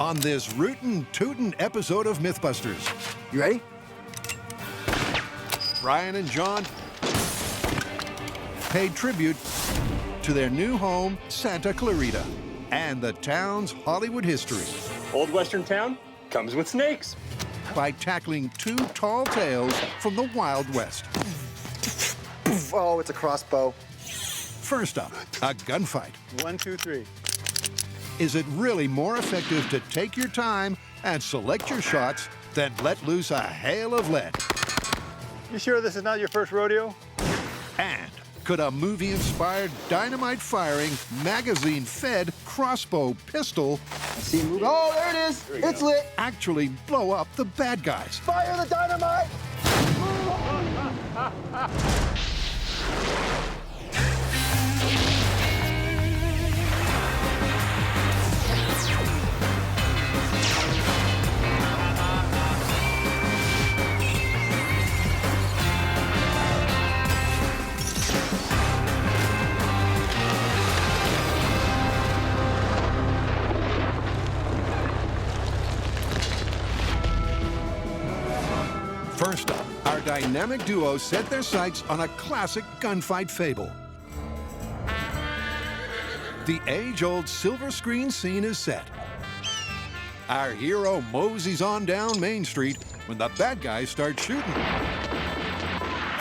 on this rootin' tootin' episode of MythBusters. You ready? Brian and John paid tribute to their new home, Santa Clarita, and the town's Hollywood history Old Western town comes with snakes. by tackling two tall tales from the Wild West. Oh, it's a crossbow. First up, a gunfight. 1, 2, 3. Is it really more effective to take your time and select your shots than let loose a hail of lead? You sure this is not your first rodeo? And could a movie-inspired dynamite-firing, magazine-fed crossbow pistol See, move. Oh, there it is. It's lit. actually blow up the bad guys? Fire the dynamite. First up, our dynamic duo set their sights on a classic gunfight fable. The age-old silver screen scene is set. Our hero moseys on down Main Street when the bad guys start shooting.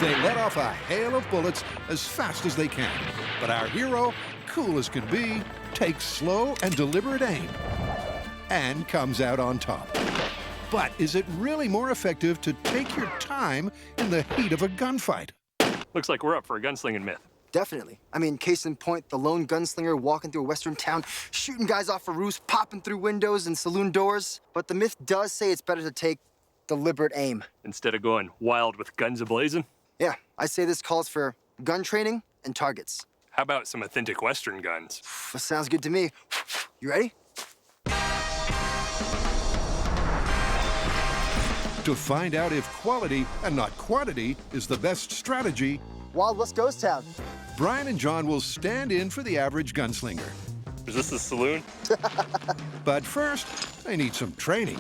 They let off a hail of bullets as fast as they can, but our hero, cool as can be, takes slow and deliberate aim and comes out on top. But is it really more effective to take your time in the heat of a gunfight? Looks like we're up for a gunslinging myth. Definitely. I mean, case in point, the lone gunslinger walking through a western town, shooting guys off a roof, popping through windows and saloon doors. But the myth does say it's better to take deliberate aim. Instead of going wild with guns a-blazing. Yeah, I say this calls for gun training and targets. How about some authentic Western guns? That sounds good to me. You ready? To find out if quality and not quantity is the best strategy, Wild West Ghost Town. Brian and John will stand in for the average gunslinger. Is this the saloon? But first, they need some training.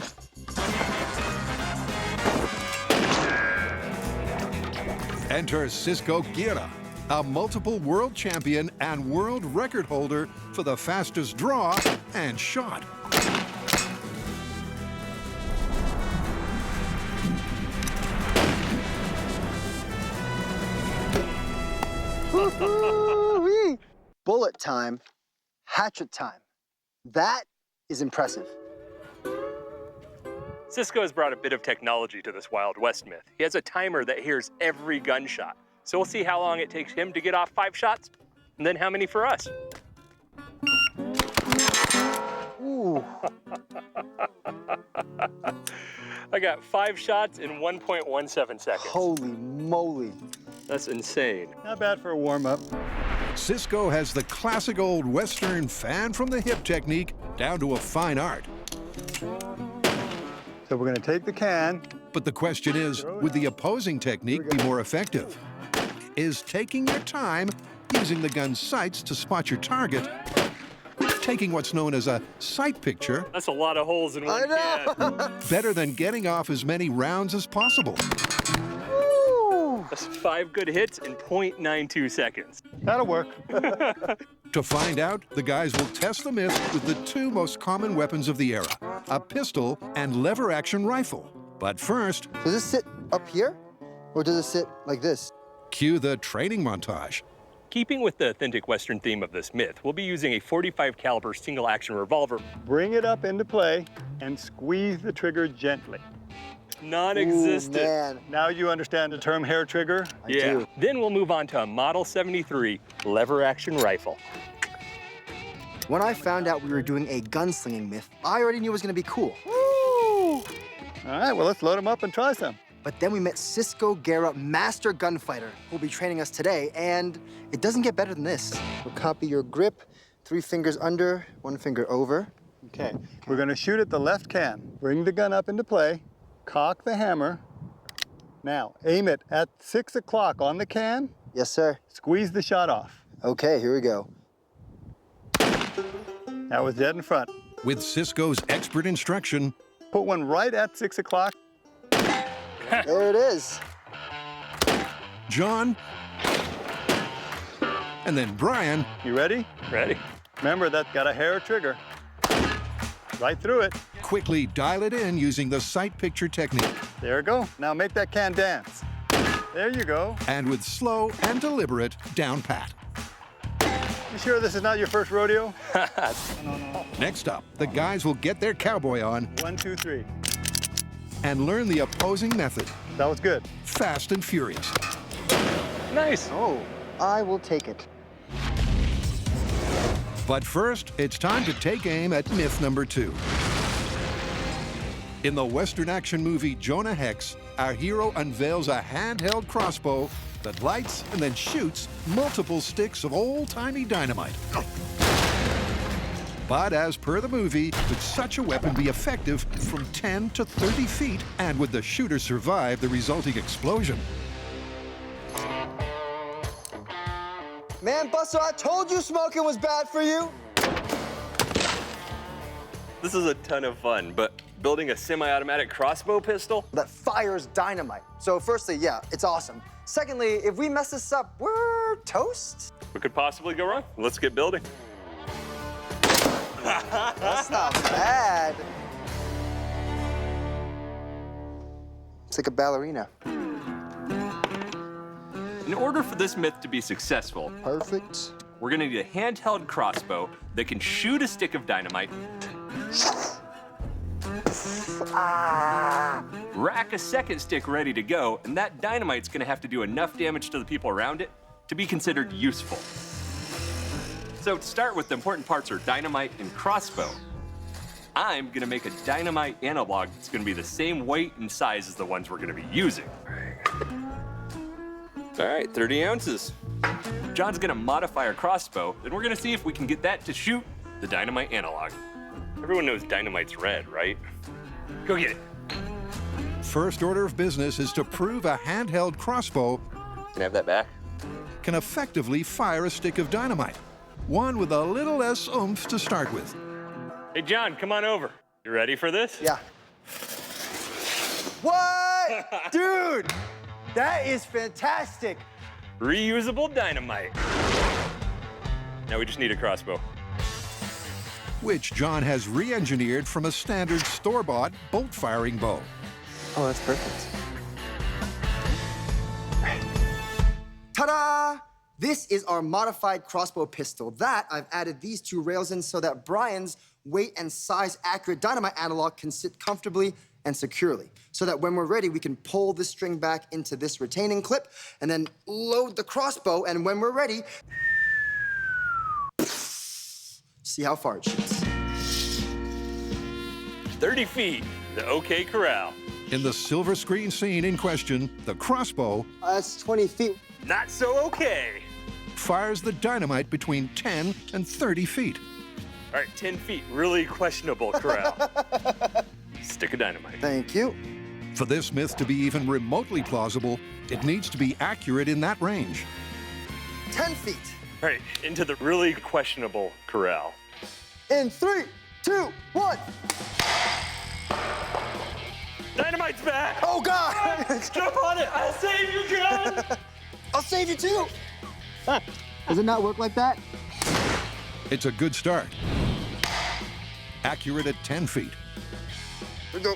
Enter Cisco Guerra, a multiple world champion and world record holder for the fastest draw and shot. Woo-hoo-wee. Bullet time, hatchet time. That is impressive. Cisco has brought a bit of technology to this Wild West myth. He has a timer that hears every gunshot. So we'll see how long it takes him to get off 5 shots, and then how many for us. Ooh. I got 5 shots in 1.17 seconds. Holy moly. That's insane. Not bad for a warm-up. Cisco has the classic old Western fan from the hip technique down to a fine art. So we're gonna take the can. But the question is, would the opposing technique be more effective? Is taking your time, using the gun's sights to spot your target, taking what's known as a sight picture, That's a lot of holes in one can. better than getting off as many rounds as possible? That's 5 good hits in 0.92 seconds. That'll work. To find out, the guys will test the myth with the 2 most common weapons of the era, a pistol and lever-action rifle. But first, Does this sit up here? Or does it sit like this? cue the training montage. Keeping with the authentic Western theme of this myth, we'll be using a .45 caliber single-action revolver. Bring it up into play and squeeze the trigger gently. Non-existent. Ooh, man. Now you understand the term hair trigger? I Yeah. do. Then we'll move on to a Model 73 lever-action rifle. When I found out we were doing a gunslinging myth, I already knew it was gonna be cool. Woo! All right, well, let's load them up and try some. But then we met Cisco Guerra, master gunfighter, who'll be training us today, and it doesn't get better than this. We'll copy your grip, 3 fingers under, 1 finger over. Okay, we're gonna shoot at the left can. Bring the gun up into play, cock the hammer. Now, aim it at 6 o'clock on the can, Yes, sir. squeeze the shot off. Okay, here we go. That was dead in front. With Cisco's expert instruction, Put one right at 6 o'clock. There it is. John, and then Brian You ready? Ready? Remember, that's got a hair trigger. Right through it. quickly dial it in using the sight picture technique. There you go. Now make that can dance. There you go. And with slow and deliberate down pat. You sure this is not your first rodeo? Next up, the guys will get their cowboy on 1, 2, 3. and learn the opposing method, That was good. fast and furious. Nice. Oh, I will take it. But first, it's time to take aim at myth number 2. In the Western action movie Jonah Hex, our hero unveils a handheld crossbow that lights and then shoots multiple sticks of old-timey dynamite. But as per the movie, would such a weapon be effective from 10 to 30 feet? And would the shooter survive the resulting explosion? Man, Buster, I told you smoking was bad for you. This is a ton of fun, but building a semi-automatic crossbow pistol? That fires dynamite. So firstly, yeah, it's awesome. Secondly, if we mess this up, we're toast. What could possibly go wrong? Let's get building. That's not bad. It's like a ballerina. In order for this myth to be successful, Perfect. we're gonna need a handheld crossbow that can shoot a stick of dynamite, rack a second stick ready to go, and that dynamite's gonna have to do enough damage to the people around it to be considered useful. So to start with, the important parts are dynamite and crossbow. I'm gonna make a dynamite analog that's gonna be the same weight and size as the ones we're gonna be using. All right, 30 ounces. John's gonna modify our crossbow, and we're gonna see if we can get that to shoot the dynamite analog. Everyone knows dynamite's red, right? Go get it. First order of business is to prove a handheld crossbow Can I have that back? can effectively fire a stick of dynamite. One with a little less oomph to start with. Hey, John, come on over. You ready for this? Yeah. What? Dude, that is fantastic. Reusable dynamite. Now we just need a crossbow. Which John has re-engineered from a standard store-bought bolt-firing bow. Oh, that's perfect. Ta-da! This is our modified crossbow pistol. That I've added these two rails in so that Brian's weight and size accurate dynamite analog can sit comfortably and securely. So that when we're ready, we can pull this string back into this retaining clip and then load the crossbow, and when we're ready, see how far it shoots. 30 feet, the OK Corral. In the silver screen scene in question, the crossbow That's 20 feet. Not so okay. fires the dynamite between 10 and 30 feet. All right, 10 feet, really questionable corral. Stick of dynamite. Thank you. For this myth to be even remotely plausible, it needs to be accurate in that range. 10 feet. All right, into the really questionable corral. In 3, 2, 1. Dynamite's back! Oh, God! Jump on it! I'll save you, John! I'll save you, too. Does it not work like that? It's a good start. Accurate at 10 feet. Here we go.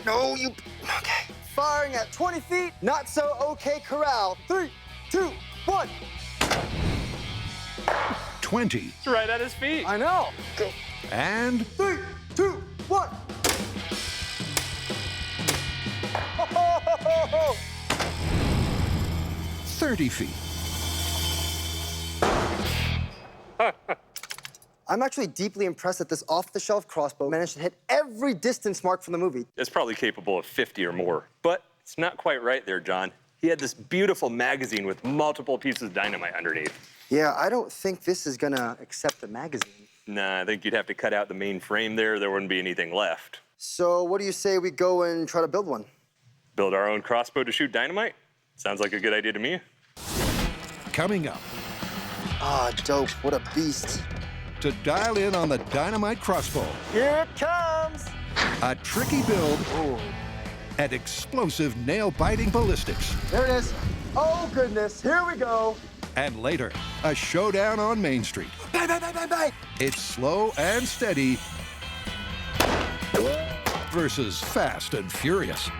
No, you... Okay. Firing at 20 feet, not so okay corral. 3, 2, 1. 20. It's right at his feet. I know. Go. And 3, 2, 1. 30 feet. I'm actually deeply impressed that this off-the-shelf crossbow managed to hit every distance mark from the movie. It's probably capable of 50 or more, but it's not quite right there, John. He had this beautiful magazine with multiple pieces of dynamite underneath. Yeah, I don't think this is gonna accept the magazine. Nah, I think you'd have to cut out the main frame there. There wouldn't be anything left. So what do you say we go and try to build one? Build our own crossbow to shoot dynamite? Sounds like a good idea to me. Coming up, Ah, dope. What a beast. to dial in on the dynamite crossbow. Here it comes. A tricky build and explosive nail-biting ballistics. There it is. Oh, goodness. Here we go. And later, a showdown on Main Street. Bang, bang, bang, bang, bang. It's slow and steady versus fast and furious.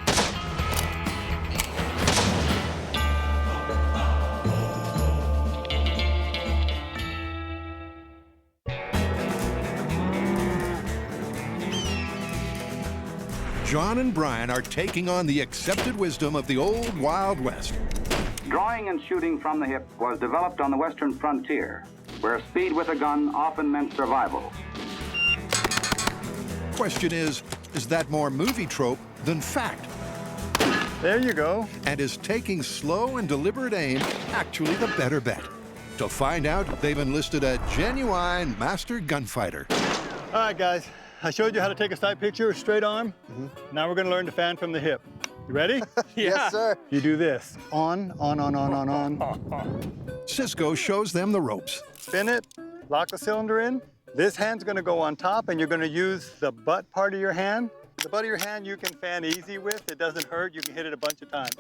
John and Brian are taking on the accepted wisdom of the old Wild West. Drawing and shooting from the hip was developed on the western frontier, where speed with a gun often meant survival. Question is that more movie trope than fact? There you go. And is taking slow and deliberate aim actually the better bet? To find out, they've enlisted a genuine master gunfighter. All right, guys. I showed you how to take a sight picture, straight arm. Now we're going to learn to fan from the hip. You ready? Yes, sir. You do this. On. Cisco shows them the ropes. Spin it, lock the cylinder in. This hand's going to go on top, and you're going to use the butt part of your hand. The butt of your hand you can fan easy with. It doesn't hurt. You can hit it a bunch of times.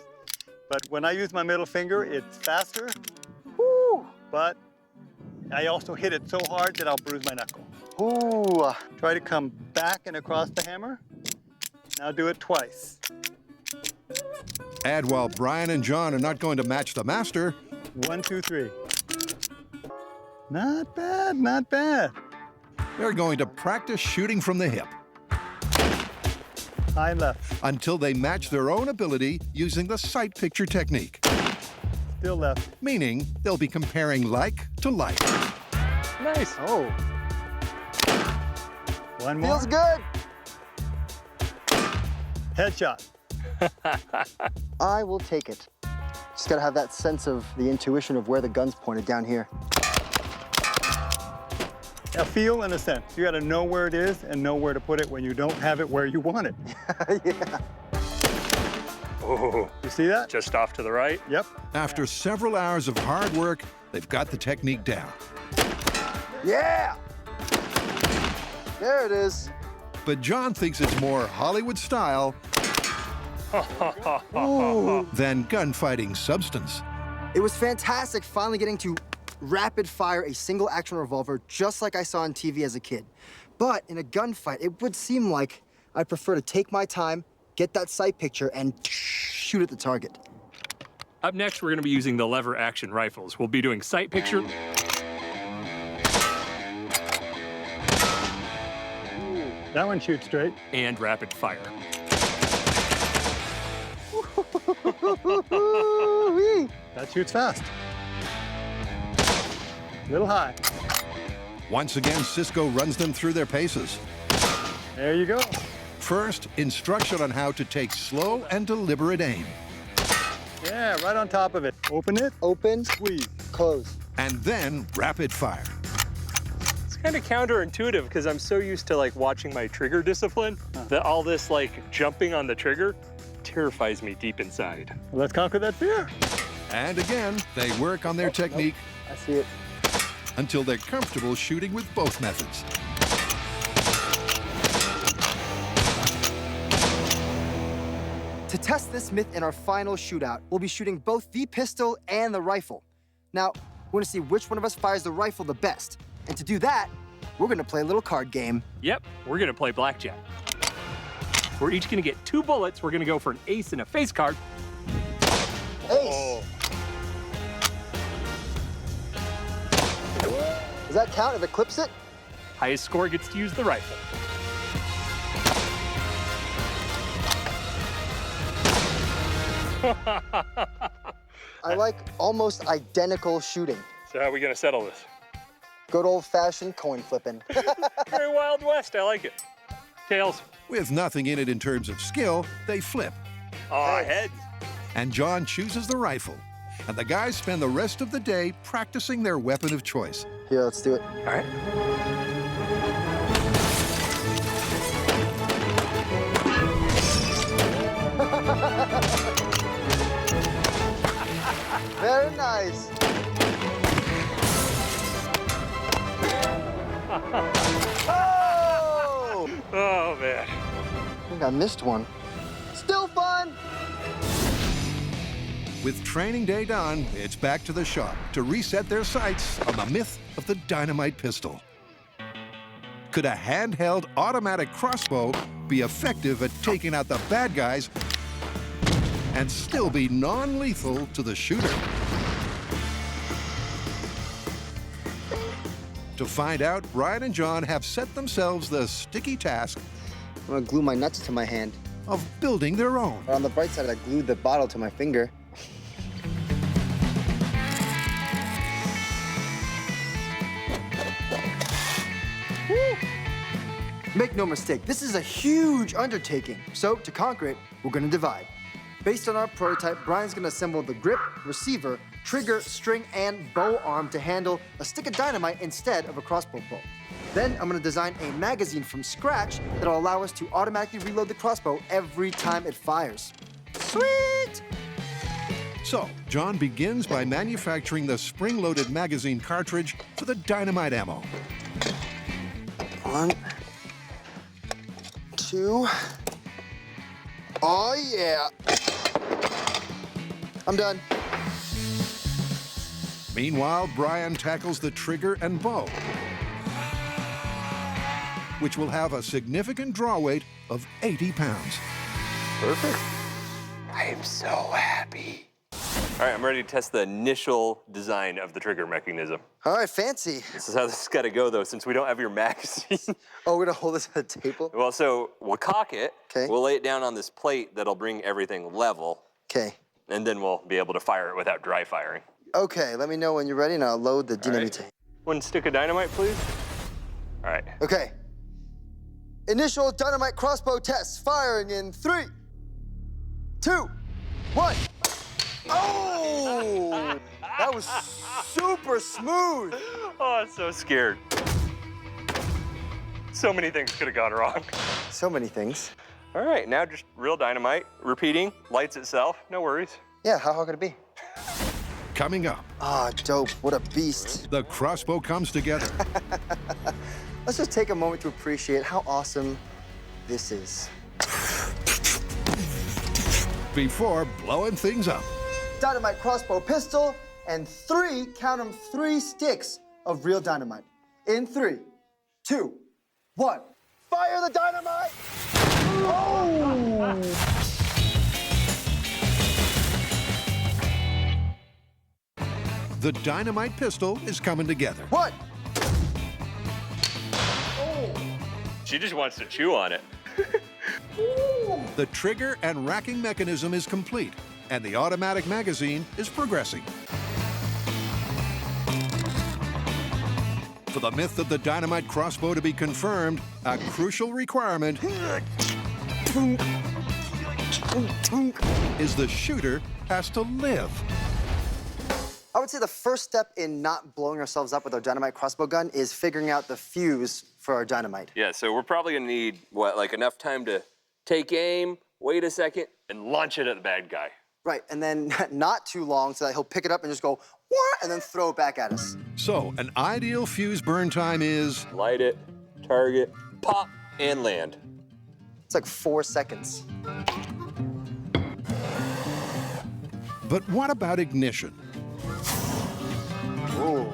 But when I use my middle finger, it's faster. Woo! But I also hit it so hard that I'll bruise my knuckle. Ooh. Try to come back and across the hammer. Now do it twice. And while Brian and John are not going to match the master, 1, 2, 3. Not bad, not bad. they're going to practice shooting from the hip High left, until they match their own ability using the sight picture technique. still left. Meaning they'll be comparing like to like. Nice. Oh, One more. feels good. Headshot. I will take it. Just gotta have that sense of the intuition of where the gun's pointed down here. A feel and a sense. You gotta know where it is and know where to put it when you don't have it where you want it. Yeah. Oh, You see that? just off to the right. Yep. After several hours of hard work, they've got the technique down. Yeah! There it is. But John thinks it's more Hollywood style than gunfighting substance. It was fantastic finally getting to rapid fire a single action revolver just like I saw on TV as a kid. But in a gunfight, it would seem like I'd prefer to take my time, get that sight picture, and shoot at the target. Up next, we're going to be using the lever action rifles. We'll be doing sight picture That one shoots straight. and rapid fire. Ooh-wee. That shoots fast. Little high. Once again, Cisco runs them through their paces. There you go. First, instruction on how to take slow and deliberate aim. Yeah, right on top of it. Open it, Open, squeeze. close. And then rapid fire. It's kind of counterintuitive because I'm so used to like watching my trigger discipline that all this like jumping on the trigger terrifies me deep inside. Let's conquer that fear. And again, they work on their technique I see it. until they're comfortable shooting with both methods. To test this myth in our final shootout, we'll be shooting both the pistol and the rifle. Now, we're gonna see which one of us fires the rifle the best. And to do that, we're gonna play a little card game. Yep, we're going to play blackjack. We're each going to get 2 bullets. We're going to go for an ace and a face card. Ace. Does that count if it clips it? Highest score gets to use the rifle. I like almost identical shooting. So how are we gonna settle this? Good old-fashioned coin flipping. Very Wild West, I like it. Tails. With nothing in it in terms of skill, they flip. Aw, heads. And John chooses the rifle. And the guys spend the rest of the day practicing their weapon of choice. Here, let's do it. All right. Very nice. think I missed one. Still fun! With training day done, it's back to the shop to reset their sights on the myth of the dynamite pistol. Could a handheld automatic crossbow be effective at taking out the bad guys and still be non-lethal to the shooter? To find out, Brian and John have set themselves the sticky task I'm gonna glue my nuts to my hand. of building their own. But on the bright side, I glued the bottle to my finger. Woo! Make no mistake, this is a huge undertaking. So to conquer it, we're gonna divide. Based on our prototype, Brian's gonna assemble the grip, receiver, trigger, string, and bow arm to handle a stick of dynamite instead of a crossbow bolt. Then I'm gonna design a magazine from scratch that'll allow us to automatically reload the crossbow every time it fires. Sweet! So, John begins by manufacturing the spring-loaded magazine cartridge for the dynamite ammo. 1, 2. Oh yeah! I'm done. Meanwhile, Brian tackles the trigger and bow, which will have a significant draw weight of 80 pounds. Perfect. I am so happy. All right, I'm ready to test the initial design of the trigger mechanism. All right, fancy. This is how this has got to go, though, since we don't have your magazine. Oh, we're gonna hold this at the table? Well, so we'll cock it. 'Kay. We'll lay it down on this plate that'll bring everything level, Okay. and then we'll be able to fire it without dry firing. Okay, let me know when you're ready and I'll load the dynamite. One stick of dynamite, please. All right. Okay. Initial dynamite crossbow test, firing in 3, 2, 1. Oh! That was super smooth. Oh, I'm so scared. So many things could have gone wrong. So many things. All right, now just real dynamite, repeating, lights itself, no worries. Yeah, how hard could it be? Coming up, Ah, dope. What a beast. the crossbow comes together. Let's just take a moment to appreciate how awesome this is. Before blowing things up. Dynamite crossbow pistol and 3, count 'em, 3 sticks of real dynamite. In 3, 2, 1. Fire the dynamite! Oh! The dynamite pistol is coming together. 1. She just wants to chew on it. The trigger and racking mechanism is complete, and the automatic magazine is progressing. For the myth of the dynamite crossbow to be confirmed, a crucial requirement is the shooter has to live. I would say the first step in not blowing ourselves up with our dynamite crossbow gun is figuring out the fuse for our dynamite. Yeah, so we're probably gonna need, what, like enough time to take aim, wait a second, And launch it at the bad guy. Right, and then not too long so that he'll pick it up and just go, "Wah," and then throw it back at us. So, an ideal fuse burn time is light it, target, pop, and land. It's like 4 seconds. But what about ignition? Ooh.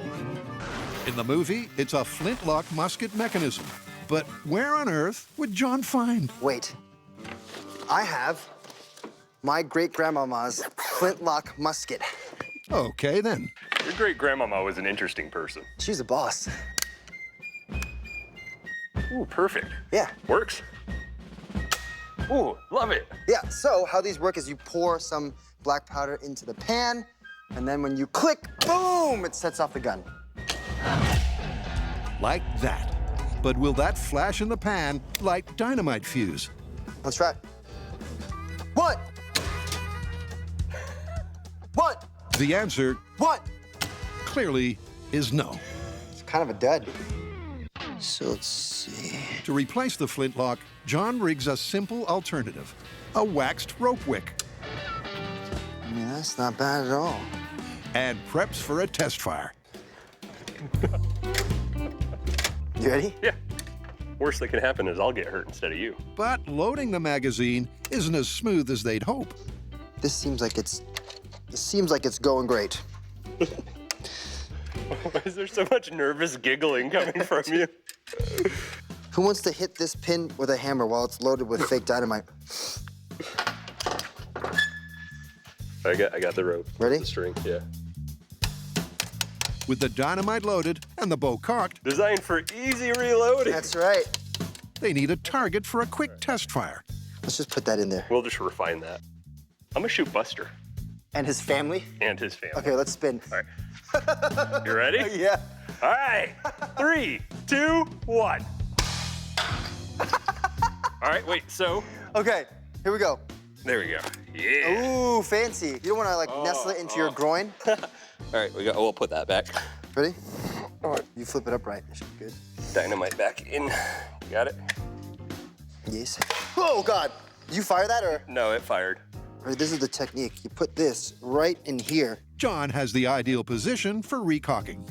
In the movie, it's a flintlock musket mechanism. But where on earth would John find? Wait, I have my great-grandmama's flintlock musket. Okay, then. Your great-grandmama was an interesting person. She's a boss. Ooh, perfect. Yeah. Works. Ooh, love it. Yeah, so how these work is you pour some black powder into the pan, and then when you click, boom, it sets off the gun. Like that. But will that flash in the pan light dynamite fuse? Let's try. What? What? The answer What? clearly is no. It's kind of a dud. So let's see. To replace the flintlock, John rigs a simple alternative, a waxed rope wick, I mean, that's not bad at all. and preps for a test fire. You ready? Yeah. Worst that can happen is I'll get hurt instead of you. But loading the magazine isn't as smooth as they'd hope. This seems like it's going great. Why is there so much nervous giggling coming from you? Who wants to hit this pin with a hammer while it's loaded with fake dynamite? I got the rope. Ready? The string, yeah. With the dynamite loaded and the bow cocked, Designed for easy reloading. That's right. they need a target for a quick test fire. Let's just put that in there. We'll just refine that. I'm gonna shoot Buster And his family? and his family. Okay, let's spin. All right. You ready? Yeah. All right. 3, 2, 1. All right, wait, so Okay, here we go. there we go. Yeah. Ooh, fancy. You don't want to like nestle it into your groin. All right, we'll put that back. Ready? All right, you flip it upright. It should be good. Dynamite back in. You got it? Yes. Oh God! You fire that or? No, it fired. All right, this is the technique. You put this right in here. John has the ideal position for recocking.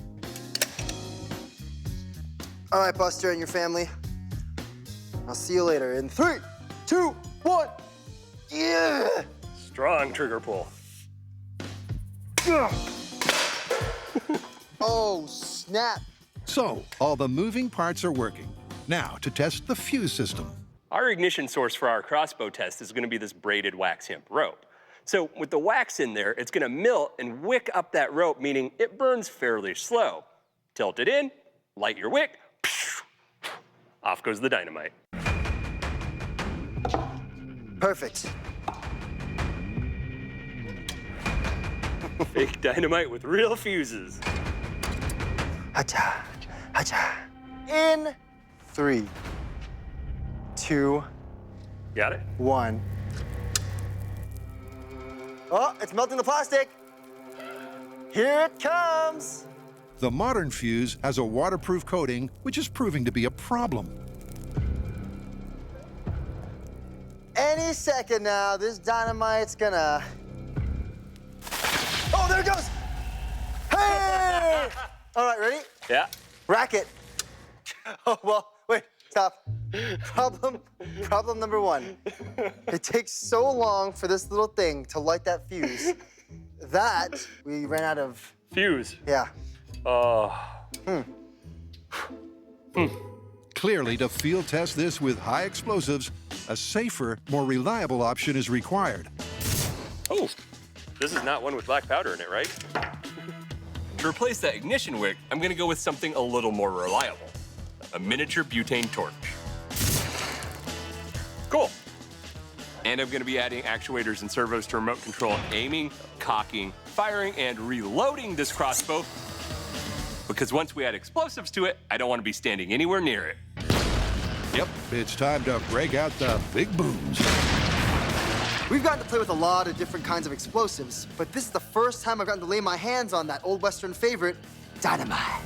All right, Buster and your family. I'll see you later in 3, 2, 1. Yeah! Strong trigger pull. Oh, snap. So, all the moving parts are working. Now, to test the fuse system. Our ignition source for our crossbow test is gonna be this braided wax hemp rope. So with the wax in there, it's gonna melt and wick up that rope, meaning it burns fairly slow. Tilt it in, light your wick, off goes the dynamite. Perfect. Fake dynamite with real fuses. Hacha, hacha. In 3, 2, Got it? 1. Oh, it's melting the plastic. Here it comes. The modern fuse has a waterproof coating, which is proving to be a problem. Any second now, this dynamite's gonna... Oh, there it goes! Hey! All right, ready? Yeah. Rack it. Oh, well, wait, stop. Problem number 1. It takes so long for this little thing to light that fuse that we ran out of, Fuse. yeah. Clearly, to field test this with high explosives, a safer, more reliable option is required. Oh, this is not one with black powder in it, right? To replace that ignition wick, I'm gonna go with something a little more reliable. A miniature butane torch. Cool. And I'm gonna be adding actuators and servos to remote control aiming, cocking, firing, and reloading this crossbow. Because once we add explosives to it, I don't wanna be standing anywhere near it. Yep, it's time to break out the big booms. We've gotten to play with a lot of different kinds of explosives, but this is the first time I've gotten to lay my hands on that old Western favorite, dynamite.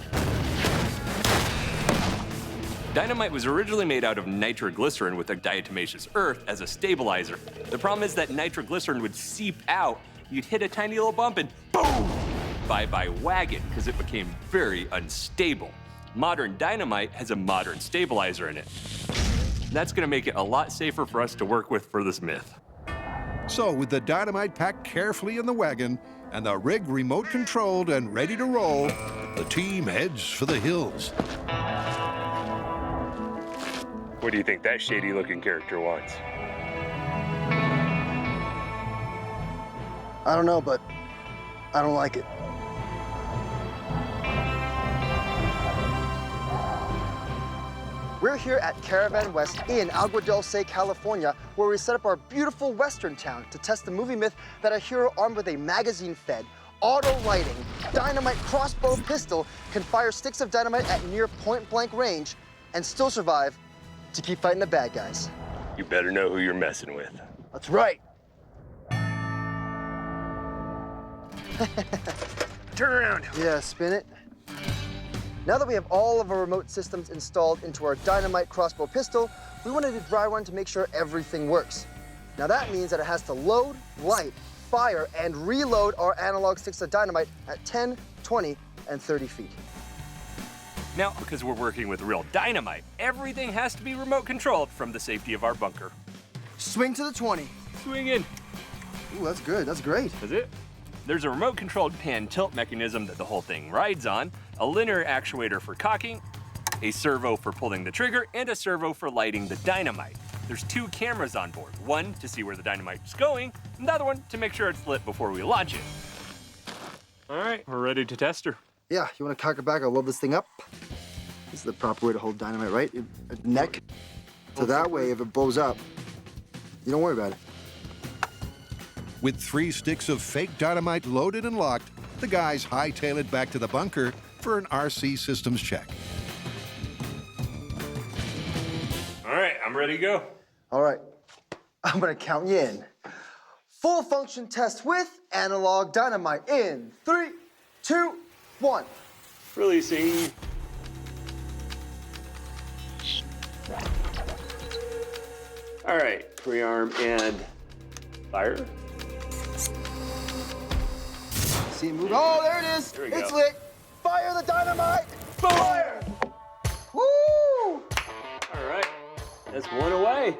Dynamite was originally made out of nitroglycerin with a diatomaceous earth as a stabilizer. The problem is that nitroglycerin would seep out, you'd hit a tiny little bump and boom! Bye-bye wagon, because it became very unstable. Modern dynamite has a modern stabilizer in it. That's gonna make it a lot safer for us to work with for this myth. So, with the dynamite packed carefully in the wagon and the rig remote controlled and ready to roll, the team heads for the hills. What do you think that shady looking character wants? I don't know, but I don't like it. We're here at Caravan West in Agua Dulce, California, where we set up our beautiful Western town to test the movie myth that a hero armed with a magazine-fed, auto-lighting, dynamite crossbow pistol can fire sticks of dynamite at near point-blank range and still survive to keep fighting the bad guys. You better know who you're messing with. That's right. Turn around. Yeah, spin it. Now that we have all of our remote systems installed into our dynamite crossbow pistol, we want to do a dry run to make sure everything works. Now that means that it has to load, light, fire, and reload our analog sticks of dynamite at 10, 20, and 30 feet. Now, because we're working with real dynamite, everything has to be remote controlled from the safety of our bunker. Swing to the 20. Swing in. Ooh, that's good. That's great. That's it. There's a remote controlled pan tilt mechanism that the whole thing rides on, a linear actuator for cocking, a servo for pulling the trigger, and a servo for lighting the dynamite. There's 2 cameras on board, one to see where the dynamite's going, and the other one to make sure it's lit before we launch it. All right, we're ready to test her. Yeah, you want to cock it back? I'll load this thing up. This is the proper way to hold dynamite, right? Neck. So that way, if it blows up, you don't worry about it. With 3 sticks of fake dynamite loaded and locked, the guys hightail it back to the bunker for an RC systems check. All right, I'm ready to go. All right, I'm gonna count you in. Full function test with analog dynamite in 3, 2, 1. Releasing. All right, pre-arm and fire. See it move. Oh, there it is. There we It's go. lit. Fire the dynamite. Fire. Woo! All right, that's 1 away.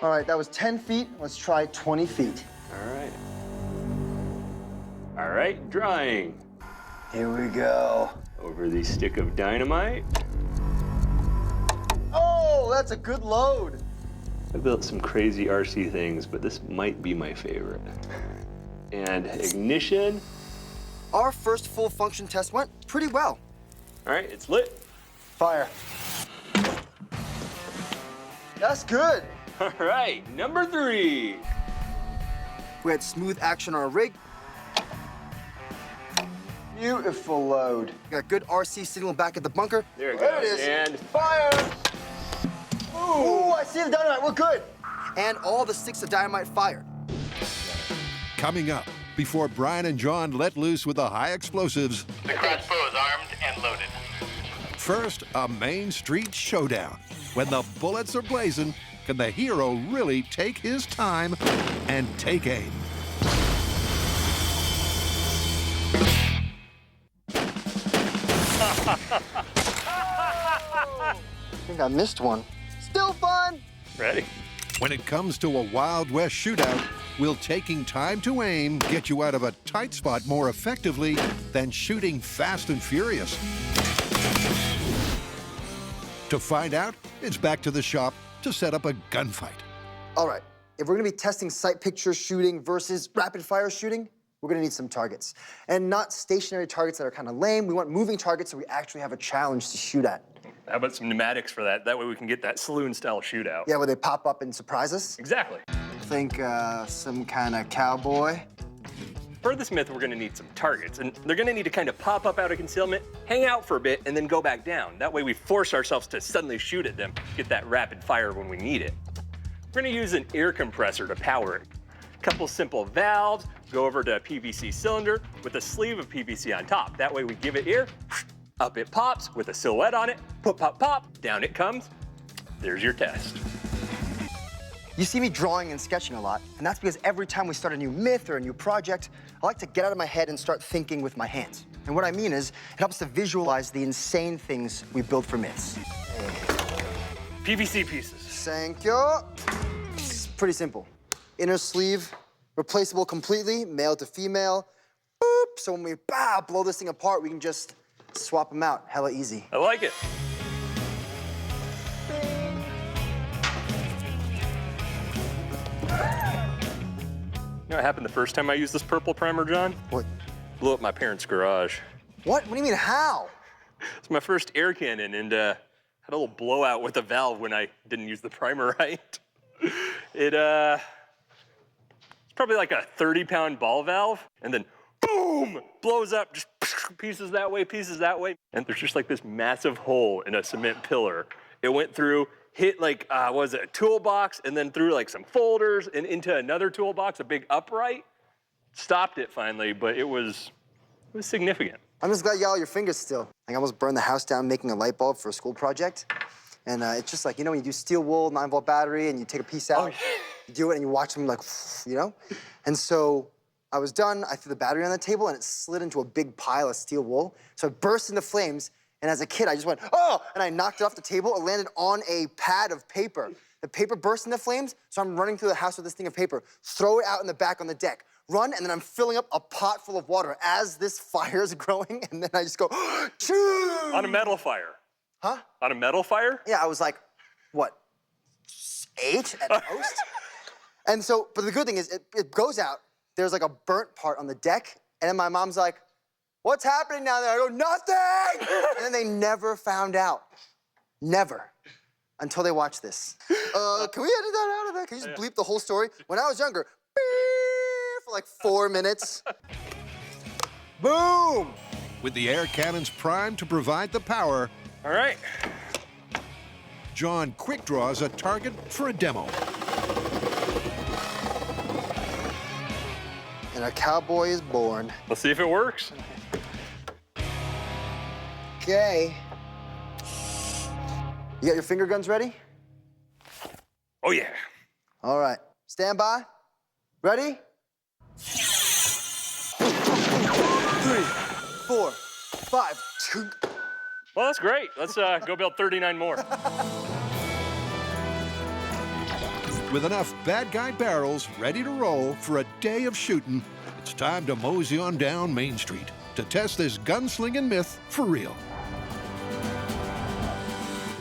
All right, that was 10 feet. Let's try 20 feet. All right. All right, drawing. Here we go. Over the stick of dynamite. Oh, that's a good load. I built some crazy RC things, but this might be my favorite. And ignition. Our first full function test went pretty well. All right, it's lit. Fire. That's good. All right, number 3. We had smooth action on our rig. Beautiful load. Got good RC signal back at the bunker. There it There goes. it is. And Fire! Ooh, I see the dynamite. We're good. And all the sticks of dynamite fired. Coming up, before Brian and John let loose with the high explosives, The crossbow is armed and loaded. first, a Main Street showdown. When the bullets are blazing, can the hero really take his time and take aim? I think I missed one. Still fun. ready. When it comes to a Wild West shootout, will taking time to aim get you out of a tight spot more effectively than shooting fast and furious? To find out, it's back to the shop to set up a gunfight. All right, if we're gonna be testing sight picture shooting versus rapid fire shooting, we're gonna need some targets. And not stationary targets that are kind of lame. We want moving targets so we actually have a challenge to shoot at. How about some pneumatics for that? That way we can get that saloon-style shootout. Yeah, where they pop up and surprise us. Exactly. Think some kind of cowboy. For this myth, we're gonna need some targets, and they're gonna need to kind of pop up out of concealment, hang out for a bit, and then go back down. That way we force ourselves to suddenly shoot at them, get that rapid fire when we need it. We're gonna use an air compressor to power it. A couple simple valves, go over to a PVC cylinder with a sleeve of PVC on top. That way we give it air, up it pops with a silhouette on it, pop, pop, pop, down it comes. There's your test. You see me drawing and sketching a lot, and that's because every time we start a new myth or a new project, I like to get out of my head and start thinking with my hands. And what I mean is, it helps to visualize the insane things we build for myths. PVC pieces. Thank you. It's pretty simple. Inner sleeve, replaceable completely, male to female. Boop. So when we blow this thing apart, we can just swap them out. Hella easy. I like it. You know what happened the first time I used this purple primer, John? What? Blew up my parents' garage. What? What do you mean, how? It's my first air cannon, and had a little blowout with a valve when I didn't use the primer right. It's probably like a 30-pound ball valve, and then boom, blows up, just pieces that way, and there's just like this massive hole in a cement pillar. It went through, hit like, a toolbox, and then through like some folders and into another toolbox, a big upright. Stopped it finally, but it was significant. I'm just glad you got all your fingers still. I almost burned the house down making a light bulb for a school project. And it's just like, you know, when you do steel wool, 9-volt battery, and you take a piece out, you do it, and you watch them like, you know? And so I was done, I threw the battery on the table, and it slid into a big pile of steel wool. So it burst into flames, And as a kid, I just went, oh, and I knocked it off the table. It landed on a pad of paper. The paper burst into flames, so I'm running through the house with this thing of paper. Throw it out in the back on the deck. Run, and then I'm filling up a pot full of water as this fire is growing, and then I just go, choo! On a metal fire. Huh? On a metal fire? Yeah, I was like, what, 8 at most? And so, but the good thing is, it goes out, there's like a burnt part on the deck, and then my mom's like, what's happening down there? I go, nothing! And then they never found out. Never. Until they watch this. Can we edit that out of that? Can you just bleep the whole story? When I was younger, beep, for like 4 minutes. Boom! With the air cannons primed to provide the power, All right. John quick draws a target for a demo. And a cowboy is born. Let's see if it works. Okay. You got your finger guns ready? Oh, yeah. All right. Stand by. Ready? 3, 4, 5, 2. Well, that's great. Let's go build 39 more. With enough bad guy barrels ready to roll for a day of shooting, it's time to mosey on down Main Street to test this gunslinging myth for real.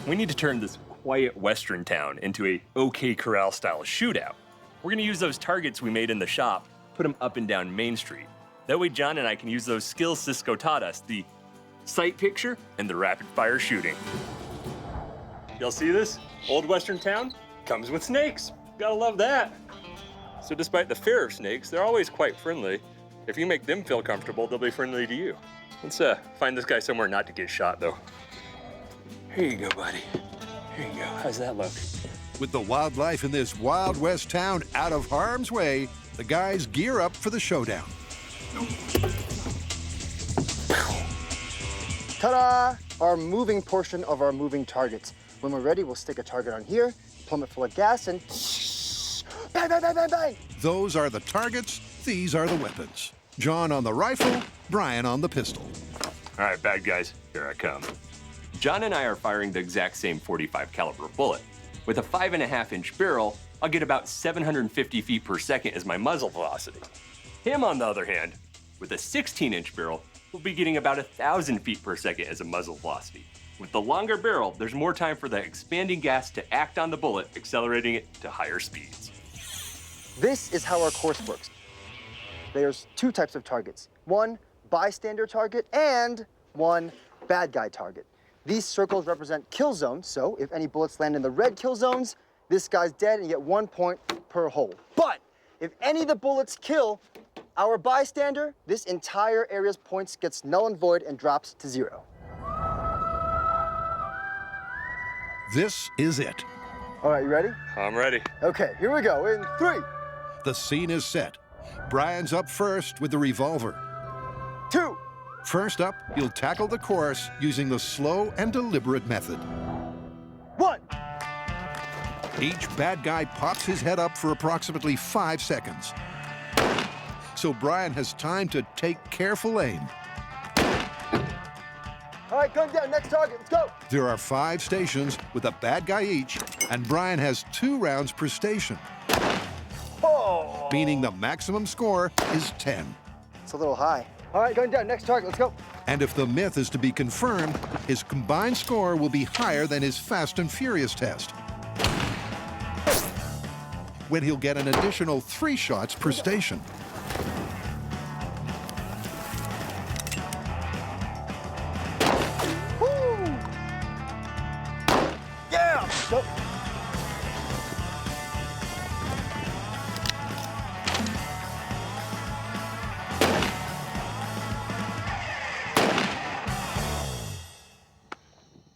We need to turn this quiet western town into a OK Corral style shootout. We're gonna use those targets we made in the shop, put them up and down Main Street. That way John and I can use those skills Cisco taught us, the sight picture and the rapid fire shooting. Y'all see this? Old western town comes with snakes. Gotta love that. So despite the fear of snakes, they're always quite friendly. If you make them feel comfortable, they'll be friendly to you. Let's find this guy somewhere not to get shot though. Here you go, buddy. Here you go. How's that look? With the wildlife in this Wild West town out of harm's way, the guys gear up for the showdown. Ta-da! Our moving portion of our moving targets. When we're ready, we'll stick a target on here, plumb it full of gas, and bang, bang, bang, bang, bang. Those are the targets, these are the weapons. John on the rifle, Brian on the pistol. All right, bad guys, here I come. John and I are firing the exact same .45 caliber bullet. With a 5.5-inch barrel, I'll get about 750 feet per second as my muzzle velocity. Him, on the other hand, with a 16-inch barrel, will be getting about 1,000 feet per second as a muzzle velocity. With the longer barrel, there's more time for the expanding gas to act on the bullet, accelerating it to higher speeds. This is how our course works. There's 2 types of targets. One bystander target and one bad guy target. These circles represent kill zones, so if any bullets land in the red kill zones, this guy's dead and you get 1 point per hole. But if any of the bullets kill our bystander, this entire area's points gets null and void and drops to 0. This is it. All right, you ready? I'm ready. Okay, here we go. In 3, The scene is set. Brian's up first with the revolver. 2, First up, he'll tackle the course using the slow and deliberate method. 1. Each bad guy pops his head up for approximately 5 seconds. So Brian has time to take careful aim. All right, gun down, next target, let's go. There are 5 stations with a bad guy each, and Brian has 2 rounds per station, Oh, meaning the maximum score is 10. it's a little high. All right, going down, next target, let's go. And if the myth is to be confirmed, his combined score will be higher than his Fast and Furious test, when he'll get an additional 3 shots per station. Woo! Yeah! Go.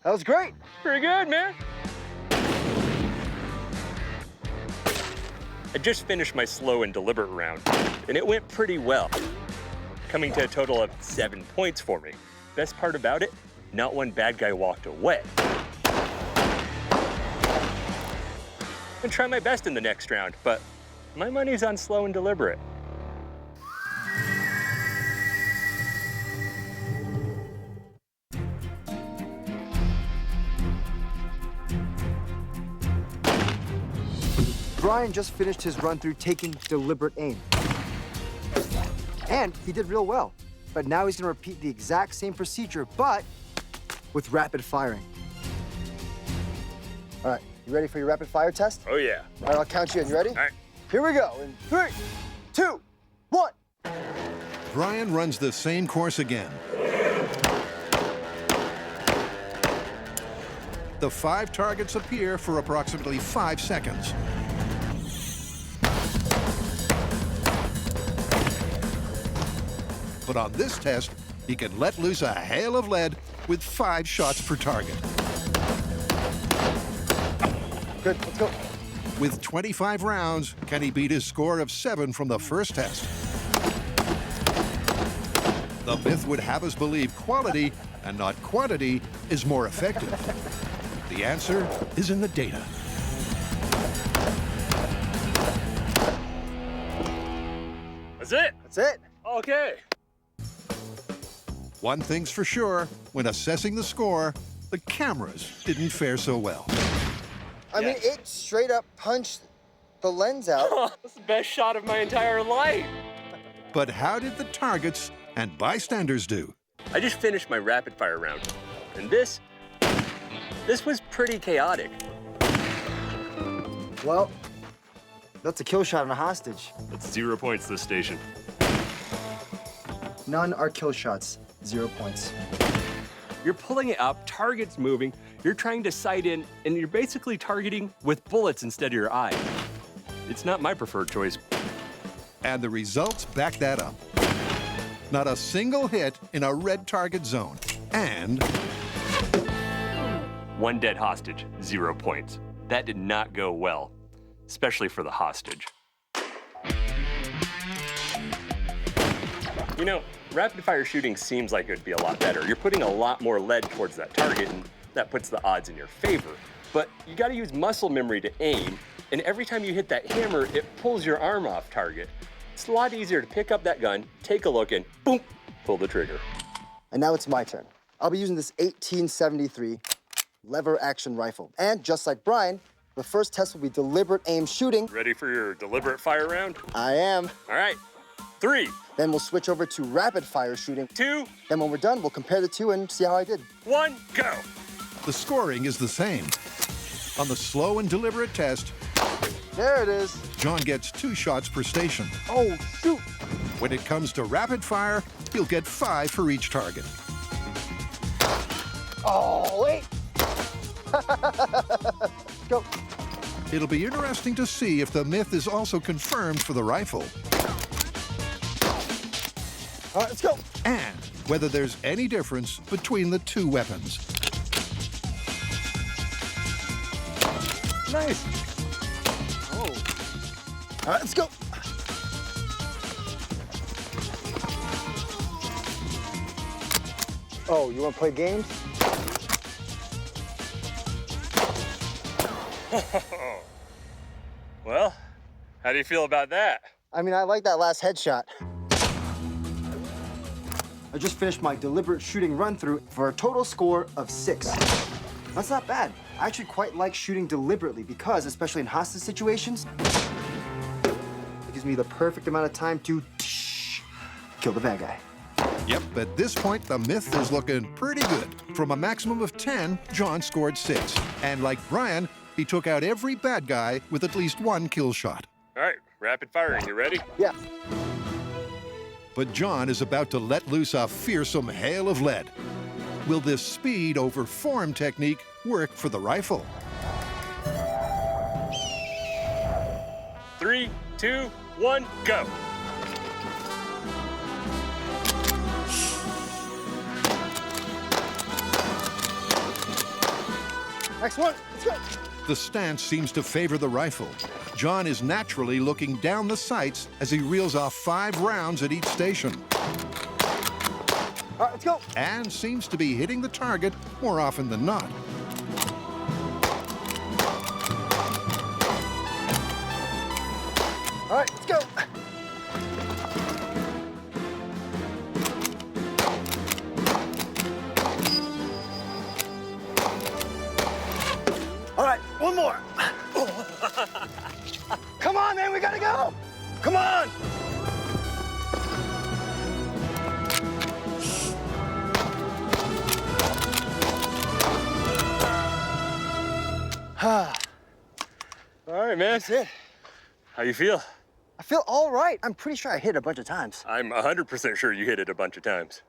That was great. Pretty good, man. I just finished my slow and deliberate round, and it went pretty well, coming to a total of 7 points for me. Best part about it, not one bad guy walked away. I'm gonna try my best in the next round, but my money's on slow and deliberate. Brian just finished his run through taking deliberate aim. And he did real well. But now he's gonna repeat the exact same procedure, but with rapid firing. All right, you ready for your rapid fire test? Oh, yeah. All right, I'll count you in. You ready? All right. Here we go. In 3, 2, 1. Brian runs the same course again. The 5 targets appear for approximately 5 seconds. But on this test, he can let loose a hail of lead with 5 shots per target. Good, let's go. With 25 rounds, can he beat his score of 7 from the first test? The myth would have us believe quality and not quantity is more effective. The answer is in the data. That's it? That's it. Okay. One thing's for sure, when assessing the score, the cameras didn't fare so well. I mean, it straight up punched the lens out. That's the best shot of my entire life. But how did the targets and bystanders do? I just finished my rapid fire round. And this was pretty chaotic. Well, that's a kill shot on a hostage. That's 0 points this station. None are kill shots. 0 points. You're pulling it up, target's moving, you're trying to sight in, and you're basically targeting with bullets instead of your eye. It's not my preferred choice. And the results back that up. Not a single hit in a red target zone. And 1 dead hostage, 0 points. That did not go well, especially for the hostage. You know, rapid fire shooting seems like it would be a lot better. You're putting a lot more lead towards that target, and that puts the odds in your favor. But you gotta use muscle memory to aim, and every time you hit that hammer, it pulls your arm off target. It's a lot easier to pick up that gun, take a look, and boom, pull the trigger. And now it's my turn. I'll be using this 1873 lever action rifle. And just like Brian, the first test will be deliberate aim shooting. Ready for your deliberate fire round? I am. All right, 3, Then we'll switch over to rapid fire shooting. 2, Then when we're done, we'll compare the two and see how I did. 1, go. the scoring is the same. On the slow and deliberate test, There it is. John gets 2 shots per station. Oh, shoot. When it comes to rapid fire, he'll get 5 for each target. Oh, wait. Go. It'll be interesting to see if the myth is also confirmed for the rifle, All right, let's go. and whether there's any difference between the 2 weapons. Nice. Oh. All right, let's go. Oh, you want to play games? Well, how do you feel about that? I mean, I like that last headshot. I just finished my deliberate shooting run-through for a total score of 6. That's not bad. I actually quite like shooting deliberately because, especially in hostage situations, it gives me the perfect amount of time to kill the bad guy. Yep, at this point, the myth is looking pretty good. From a maximum of 10, John scored 6. And like Brian, he took out every bad guy with at least 1 kill shot. All right, rapid firing, you ready? Yeah. But John is about to let loose a fearsome hail of lead. Will this speed over form technique work for the rifle? 3, 2, 1, go. Next one. Let's go. The stance seems to favor the rifle. John is naturally looking down the sights as he reels off 5 rounds at each station, All right, let's go. and seems to be hitting the target more often than not. All right, let's go. All right, one more. Come on! All right, man. That's it. How you feel? I feel all right. I'm pretty sure I hit it a bunch of times. I'm 100% sure you hit it a bunch of times.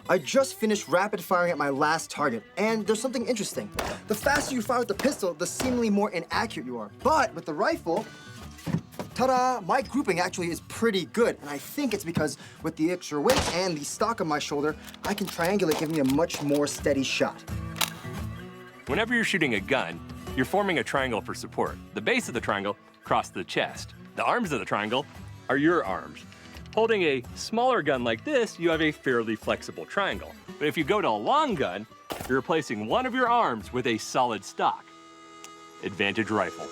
I just finished rapid firing at my last target, and there's something interesting. The faster you fire with the pistol, the seemingly more inaccurate you are. But with the rifle, ta-da, my grouping actually is pretty good, and I think it's because with the extra weight and the stock on my shoulder, I can triangulate, giving me a much more steady shot. Whenever you're shooting a gun, you're forming a triangle for support. The base of the triangle crosses the chest. The arms of the triangle are your arms. Holding a smaller gun like this, you have a fairly flexible triangle. But if you go to a long gun, you're replacing one of your arms with a solid stock. Advantage rifle.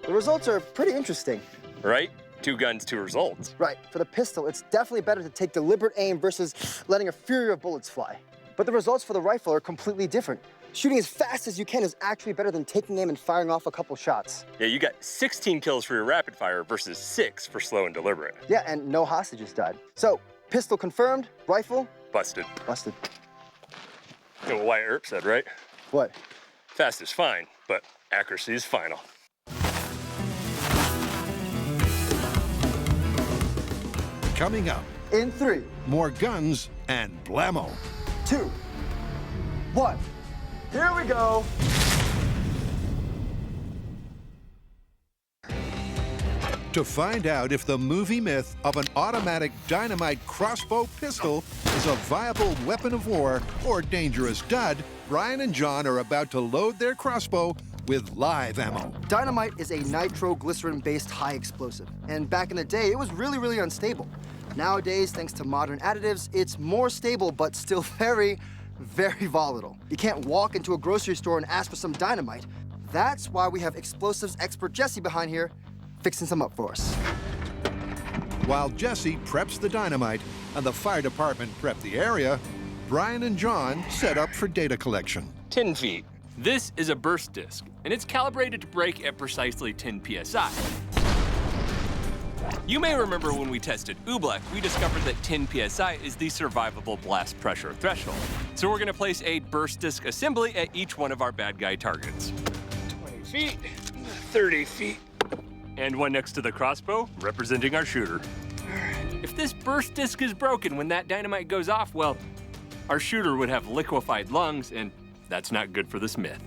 The results are pretty interesting. Right? 2 guns, 2 results. Right, for the pistol, it's definitely better to take deliberate aim versus letting a fury of bullets fly. But the results for the rifle are completely different. Shooting as fast as you can is actually better than taking aim and firing off a couple shots. Yeah, you got 16 kills for your rapid fire versus 6 for slow and deliberate. Yeah, and no hostages died. So, pistol confirmed, rifle, Busted. busted. You know what Wyatt Earp said, right? What? Fast is fine, but accuracy is final. Coming up, In 3, more guns and blammo. 2, 1. Here we go. To find out if the movie myth of an automatic dynamite crossbow pistol is a viable weapon of war or dangerous dud, Brian and John are about to load their crossbow with live ammo. Dynamite is a nitroglycerin-based high explosive, and back in the day, it was really, really unstable. Nowadays, thanks to modern additives, it's more stable, but still very, very volatile. You can't walk into a grocery store and ask for some dynamite. That's why we have explosives expert Jesse behind here, fixing some up for us. While Jesse preps the dynamite and the fire department prep the area, Brian and John set up for data collection. 10 feet. This is a burst disc, and it's calibrated to break at precisely 10 psi. You may remember when we tested Oobleck, we discovered that 10 psi is the survivable blast pressure threshold. So we're gonna place a burst disc assembly at each one of our bad guy targets. 20 feet, 30 feet, and one next to the crossbow, representing our shooter. If this burst disc is broken when that dynamite goes off, well, our shooter would have liquefied lungs, and that's not good for this myth.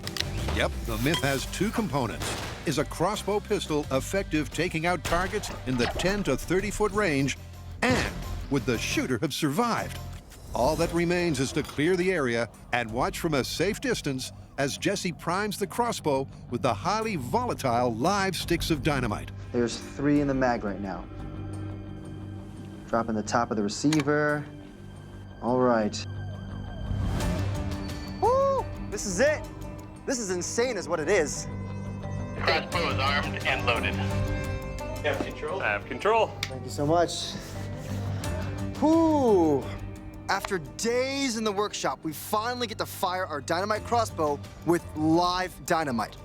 Yep, the myth has 2 components. Is a crossbow pistol effective taking out targets in the 10 to 30-foot range? And would the shooter have survived? All that remains is to clear the area and watch from a safe distance as Jesse primes the crossbow with the highly volatile live sticks of dynamite. There's 3 in the mag right now. Dropping the top of the receiver. All right. Woo! This is it. This is insane is what it is. Crossbow is armed and loaded. You have control? I have control. Thank you so much. Whew. After days in the workshop, we finally get to fire our dynamite crossbow with live dynamite.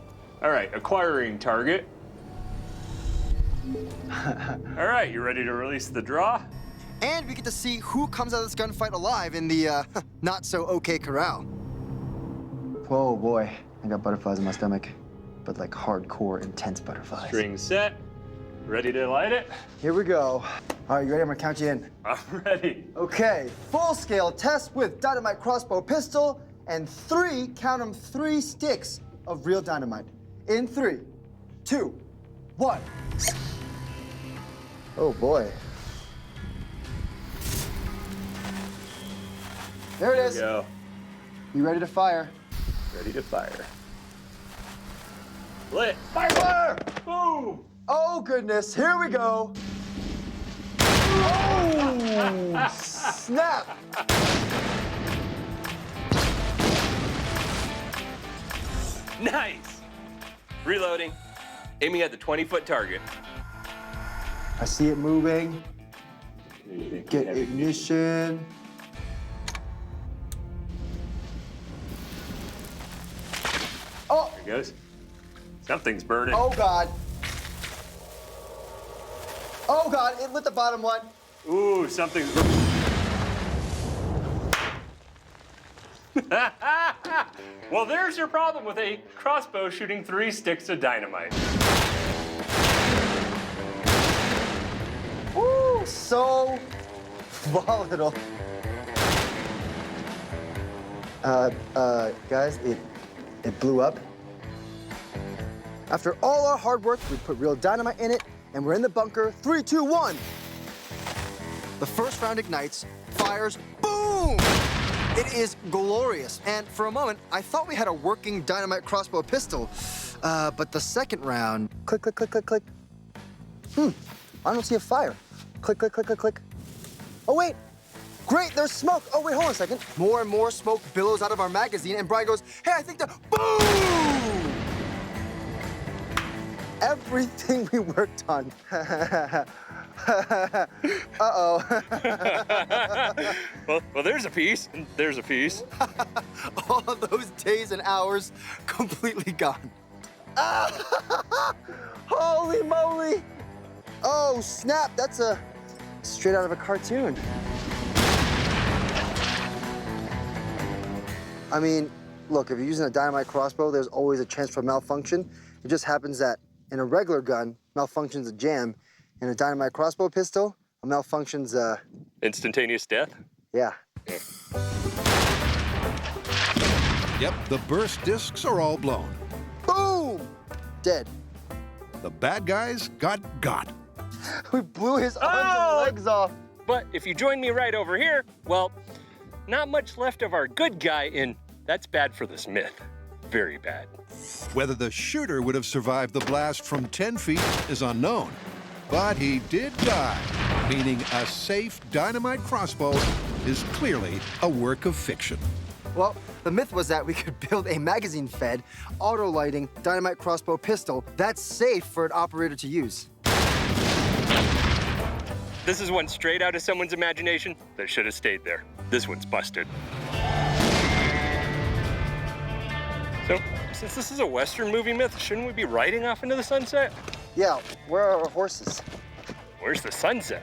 All right, acquiring target. All right, you ready to release the draw? And we get to see who comes out of this gunfight alive in the not-so-okay corral. Whoa, boy. I got butterflies in my stomach, but like hardcore, intense butterflies. String set. Ready to light it? Here we go. All right, you ready? I'm gonna count you in. I'm ready. Okay, full-scale test with dynamite crossbow pistol and 3, count them, 3 sticks of real dynamite. In 3, 2, 1. Oh boy. There it is. There we go. You ready to fire? Ready to fire. Lit. Fire! Boom! Oh goodness, here we go. Oh, snap. Nice. Reloading. Aiming at the 20-foot target. I see it moving. Get ignition. Oh, There it goes. Something's burning. oh God. Oh God, it lit the bottom one. Ooh, something's... Well, there's your problem with a crossbow shooting 3 sticks of dynamite. Woo, so volatile. Guys, it blew up. After all our hard work, we put real dynamite in it, and we're in the bunker. 3, 2, 1. The first round ignites, fires, boom! It is glorious. And for a moment, I thought we had a working dynamite crossbow pistol. But the second round, click, click, click, click, click. I don't see a fire. Click, click, click, click, click. Oh, wait. Great, there's smoke. Oh, wait, hold on a second. More and more smoke billows out of our magazine, and Brian goes, hey, I think the... Boom! Everything we worked on. Uh-oh. Well, there's a piece, and there's a piece. All of those days and hours completely gone. Holy moly! Oh, snap, that's straight out of a cartoon. I mean, look, if you're using a dynamite crossbow, there's always a chance for malfunction. It just happens that in a regular gun, malfunction's a jam. In a dynamite crossbow pistol, a malfunction's Instantaneous death? yeah. Yep, the burst discs are all blown. Boom! Dead. The bad guys got. We blew his arms and legs off. But if you join me right over here, well, not much left of our good guy in That's Bad for This Myth. Very bad. Whether the shooter would have survived the blast from 10 feet is unknown. But he did die, meaning a safe dynamite crossbow is clearly a work of fiction. Well, the myth was that we could build a magazine-fed, auto-lighting dynamite crossbow pistol that's safe for an operator to use. This is one straight out of someone's imagination that should have stayed there. This one's busted. So, since this is a Western movie myth, shouldn't we be riding off into the sunset? Yeah, where are our horses? Where's the sunset?